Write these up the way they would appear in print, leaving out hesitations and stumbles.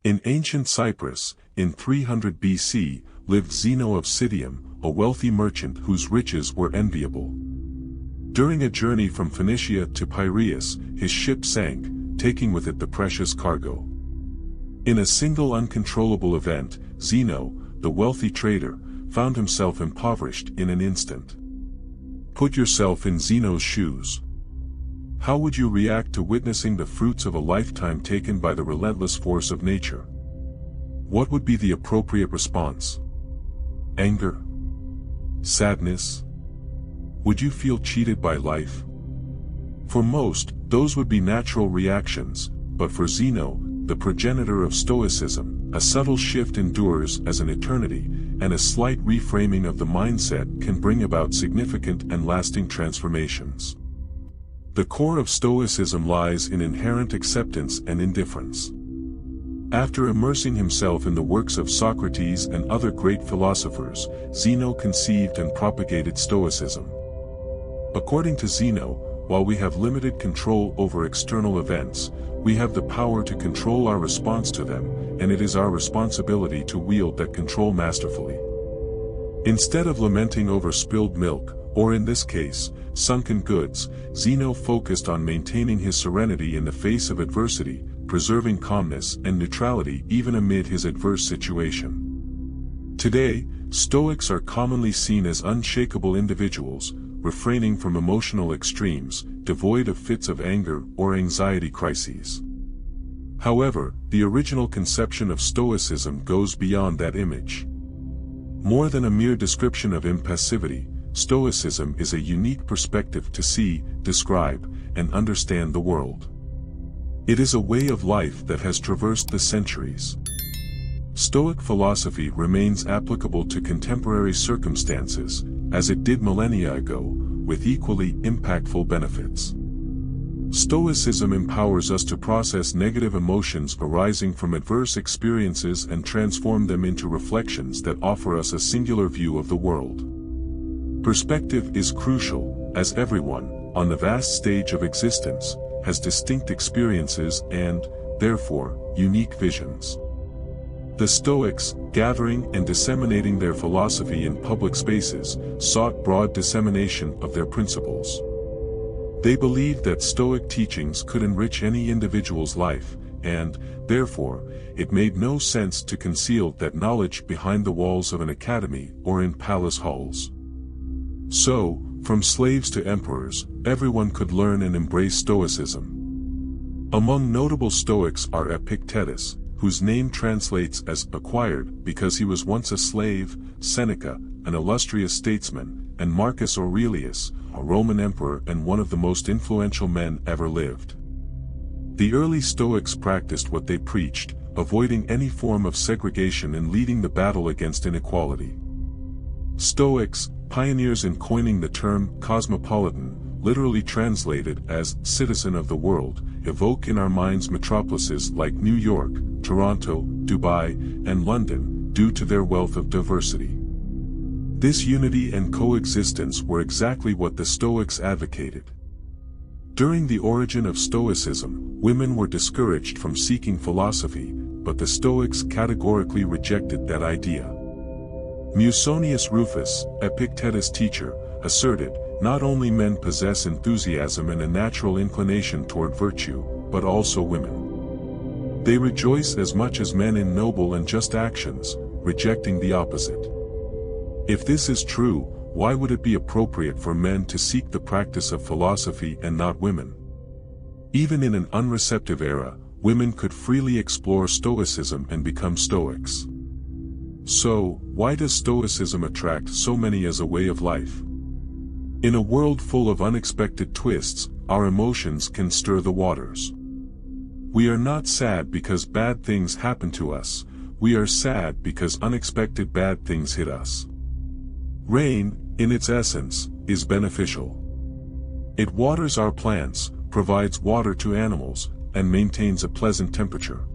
In ancient Cyprus, in 300 BC, lived Zeno of Citium, a wealthy merchant whose riches were enviable. During a journey from Phoenicia to Piraeus, his ship sank, taking with it the precious cargo. In a single uncontrollable event, Zeno, the wealthy trader, found himself impoverished in an instant. Put yourself in Zeno's shoes. How would you react to witnessing the fruits of a lifetime taken by the relentless force of nature? What would be the appropriate response? Anger? Sadness? Would you feel cheated by life? For most, those would be natural reactions, but for Zeno, the progenitor of Stoicism, a subtle shift endures as an eternity, and a slight reframing of the mindset can bring about significant and lasting transformations. The core of Stoicism lies in inherent acceptance and indifference. After immersing himself in the works of Socrates and other great philosophers, Zeno conceived and propagated Stoicism. According to Zeno, while we have limited control over external events, we have the power to control our response to them, and it is our responsibility to wield that control masterfully. Instead of lamenting over spilled milk, or in this case, sunken goods, Zeno focused on maintaining his serenity in the face of adversity, preserving calmness and neutrality even amid his adverse situation. Today, Stoics are commonly seen as unshakable individuals, refraining from emotional extremes, devoid of fits of anger or anxiety crises. However, the original conception of Stoicism goes beyond that image. More than a mere description of impassivity, Stoicism is a unique perspective to see, describe, and understand the world. It is a way of life that has traversed the centuries. Stoic philosophy remains applicable to contemporary circumstances, as it did millennia ago, with equally impactful benefits. Stoicism empowers us to process negative emotions arising from adverse experiences and transform them into reflections that offer us a singular view of the world. Perspective is crucial, as everyone, on the vast stage of existence, has distinct experiences and, therefore, unique visions. The Stoics, gathering and disseminating their philosophy in public spaces, sought broad dissemination of their principles. They believed that Stoic teachings could enrich any individual's life, and, therefore, it made no sense to conceal that knowledge behind the walls of an academy or in palace halls. So, from slaves to emperors, everyone could learn and embrace Stoicism. Among notable Stoics are Epictetus, whose name translates as acquired because he was once a slave, Seneca, an illustrious statesman, and Marcus Aurelius, a Roman emperor and one of the most influential men ever lived. The early Stoics practiced what they preached, avoiding any form of segregation and leading the battle against inequality. Stoics, pioneers in coining the term cosmopolitan, literally translated as citizen of the world, evoke in our minds metropolises like New York, Toronto, Dubai, and London, due to their wealth of diversity. This unity and coexistence were exactly what the Stoics advocated. During the origin of Stoicism, women were discouraged from seeking philosophy, but the Stoics categorically rejected that idea. Musonius Rufus, Epictetus' teacher, asserted, not only men possess enthusiasm and a natural inclination toward virtue, but also women. They rejoice as much as men in noble and just actions, rejecting the opposite. If this is true, why would it be appropriate for men to seek the practice of philosophy and not women? Even in an unreceptive era, women could freely explore Stoicism and become Stoics. So, why does Stoicism attract so many as a way of life? In a world full of unexpected twists, our emotions can stir the waters. We are not sad because bad things happen to us, we are sad because unexpected bad things hit us. Rain, in its essence, is beneficial. It waters our plants, provides water to animals, and maintains a pleasant temperature.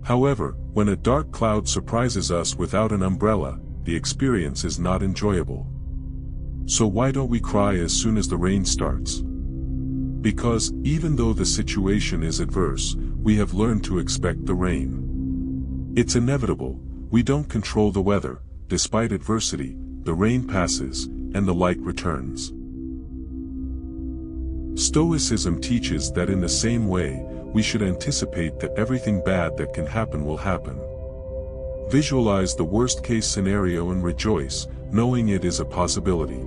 However, when a dark cloud surprises us without an umbrella, the experience is not enjoyable. So why don't we cry as soon as the rain starts? Because, even though the situation is adverse, we have learned to expect the rain. It's inevitable, we don't control the weather, despite adversity, the rain passes, and the light returns. Stoicism teaches that in the same way, we should anticipate that everything bad that can happen will happen. Visualize the worst-case scenario and rejoice, knowing it is a possibility.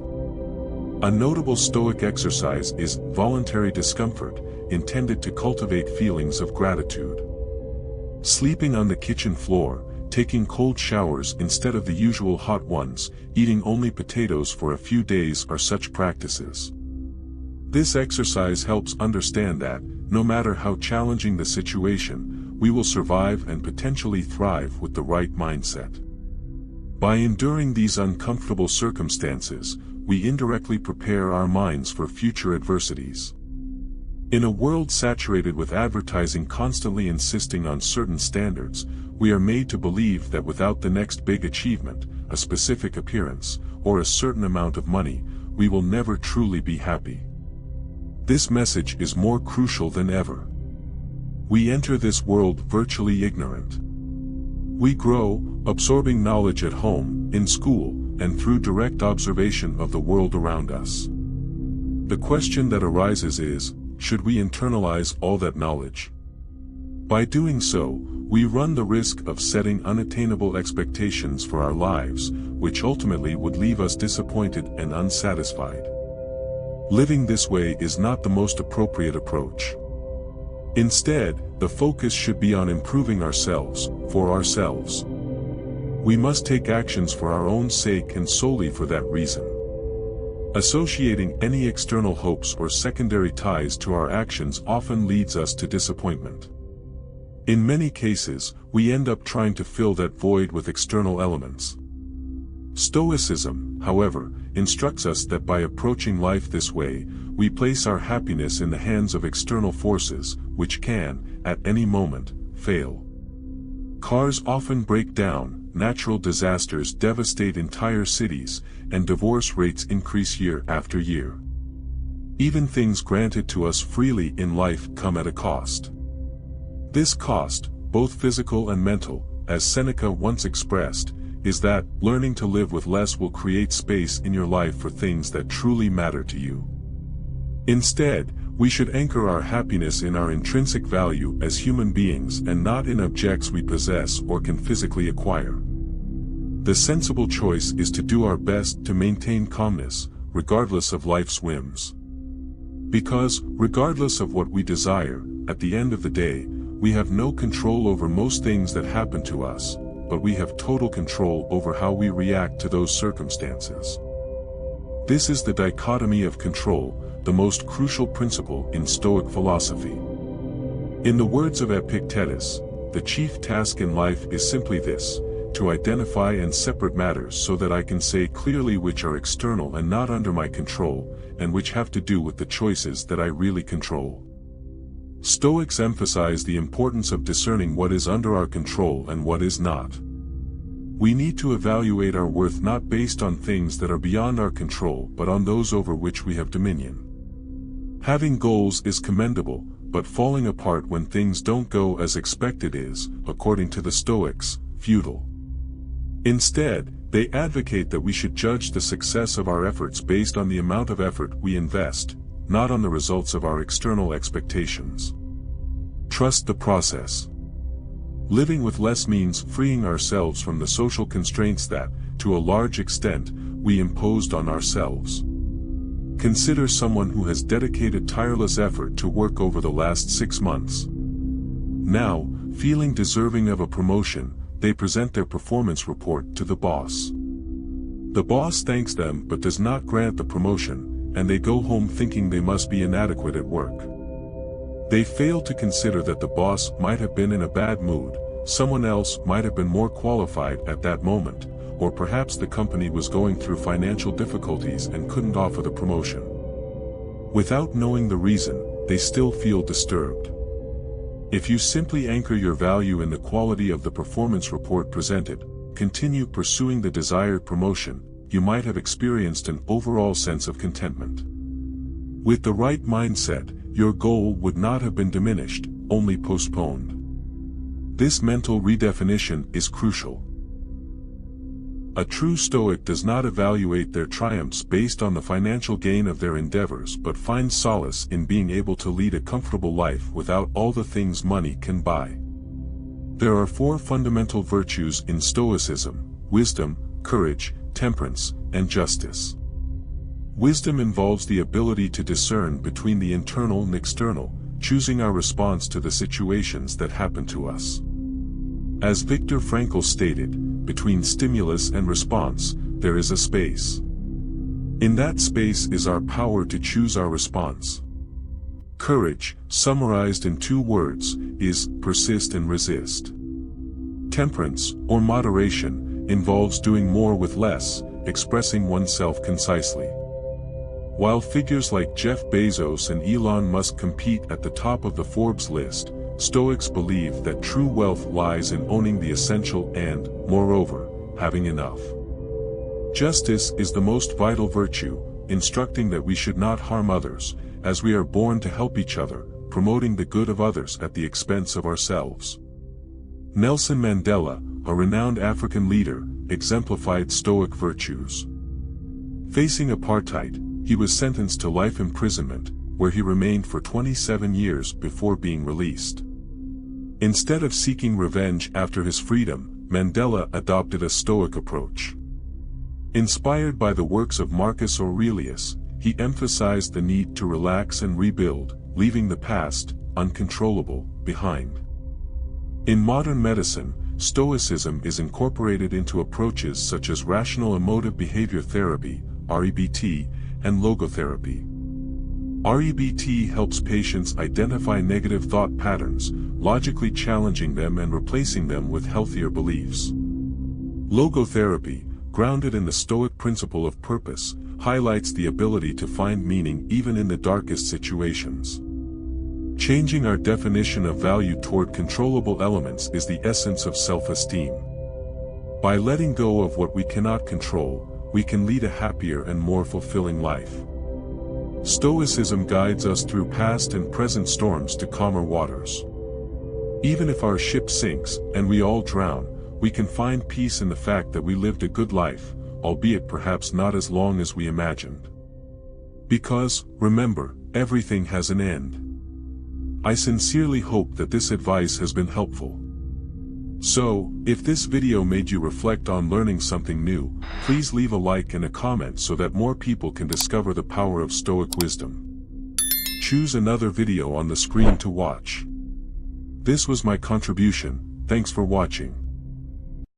A notable Stoic exercise is voluntary discomfort, intended to cultivate feelings of gratitude. Sleeping on the kitchen floor, taking cold showers instead of the usual hot ones, eating only potatoes for a few days are such practices. This exercise helps understand that, no matter how challenging the situation, we will survive and potentially thrive with the right mindset. By enduring these uncomfortable circumstances, we indirectly prepare our minds for future adversities. In a world saturated with advertising constantly insisting on certain standards, we are made to believe that without the next big achievement, a specific appearance, or a certain amount of money, we will never truly be happy. This message is more crucial than ever. We enter this world virtually ignorant. We grow, absorbing knowledge at home, in school, and through direct observation of the world around us. The question that arises is, should we internalize all that knowledge? By doing so, we run the risk of setting unattainable expectations for our lives, which ultimately would leave us disappointed and unsatisfied. Living this way is not the most appropriate approach. Instead, the focus should be on improving ourselves, for ourselves. We must take actions for our own sake and solely for that reason. Associating any external hopes or secondary ties to our actions often leads us to disappointment. In many cases, we end up trying to fill that void with external elements. Stoicism, however, instructs us that by approaching life this way, we place our happiness in the hands of external forces, which can, at any moment, fail. Cars often break down, natural disasters devastate entire cities, and divorce rates increase year after year. Even things granted to us freely in life come at a cost. This cost, both physical and mental, as Seneca once expressed, is that learning to live with less will create space in your life for things that truly matter to you. Instead, we should anchor our happiness in our intrinsic value as human beings and not in objects we possess or can physically acquire. The sensible choice is to do our best to maintain calmness, regardless of life's whims. Because, regardless of what we desire, at the end of the day, we have no control over most things that happen to us, but we have total control over how we react to those circumstances. This is the dichotomy of control, the most crucial principle in Stoic philosophy. In the words of Epictetus, the chief task in life is simply this: to identify and separate matters so that I can say clearly which are external and not under my control, and which have to do with the choices that I really control. Stoics emphasize the importance of discerning what is under our control and what is not. We need to evaluate our worth not based on things that are beyond our control but on those over which we have dominion. Having goals is commendable, but falling apart when things don't go as expected is, according to the Stoics, futile. Instead, they advocate that we should judge the success of our efforts based on the amount of effort we invest, not on the results of our external expectations. Trust the process. Living with less means freeing ourselves from the social constraints that, to a large extent, we imposed on ourselves. Consider someone who has dedicated tireless effort to work over the last 6 months. Now, feeling deserving of a promotion, they present their performance report to the boss. The boss thanks them but does not grant the promotion, and they go home thinking they must be inadequate at work. They fail to consider that the boss might have been in a bad mood, someone else might have been more qualified at that moment, or perhaps the company was going through financial difficulties and couldn't offer the promotion. Without knowing the reason, they still feel disturbed. If you simply anchor your value in the quality of the performance report presented, continue pursuing the desired promotion, you might have experienced an overall sense of contentment. With the right mindset, your goal would not have been diminished, only postponed. This mental redefinition is crucial. A true Stoic does not evaluate their triumphs based on the financial gain of their endeavors but finds solace in being able to lead a comfortable life without all the things money can buy. There are 4 fundamental virtues in Stoicism: wisdom, courage, temperance, and justice. Wisdom involves the ability to discern between the internal and external, choosing our response to the situations that happen to us. As Viktor Frankl stated, between stimulus and response, there is a space. In that space is our power to choose our response. Courage, summarized in 2 words, is persist and resist. Temperance, or moderation, involves doing more with less, expressing oneself concisely. While figures like Jeff Bezos and Elon Musk compete at the top of the Forbes list, Stoics believe that true wealth lies in owning the essential and, moreover, having enough. Justice is the most vital virtue, instructing that we should not harm others, as we are born to help each other, promoting the good of others at the expense of ourselves. Nelson Mandela, a renowned African leader, exemplified Stoic virtues. Facing apartheid, he was sentenced to life imprisonment, where he remained for 27 years before being released. Instead of seeking revenge after his freedom, Mandela adopted a Stoic approach. Inspired by the works of Marcus Aurelius, he emphasized the need to relax and rebuild, leaving the past, uncontrollable, behind. In modern medicine, Stoicism is incorporated into approaches such as rational emotive behavior therapy, REBT, and logotherapy. REBT helps patients identify negative thought patterns, logically challenging them and replacing them with healthier beliefs. Logotherapy, grounded in the Stoic principle of purpose, highlights the ability to find meaning even in the darkest situations. Changing our definition of value toward controllable elements is the essence of self-esteem. By letting go of what we cannot control, we can lead a happier and more fulfilling life. Stoicism guides us through past and present storms to calmer waters. Even if our ship sinks, and we all drown, we can find peace in the fact that we lived a good life, albeit perhaps not as long as we imagined. Because, remember, everything has an end. I sincerely hope that this advice has been helpful. So, if this video made you reflect on learning something new, please leave a like and a comment so that more people can discover the power of Stoic wisdom. Choose another video on the screen to watch. This was my contribution. Thanks for watching.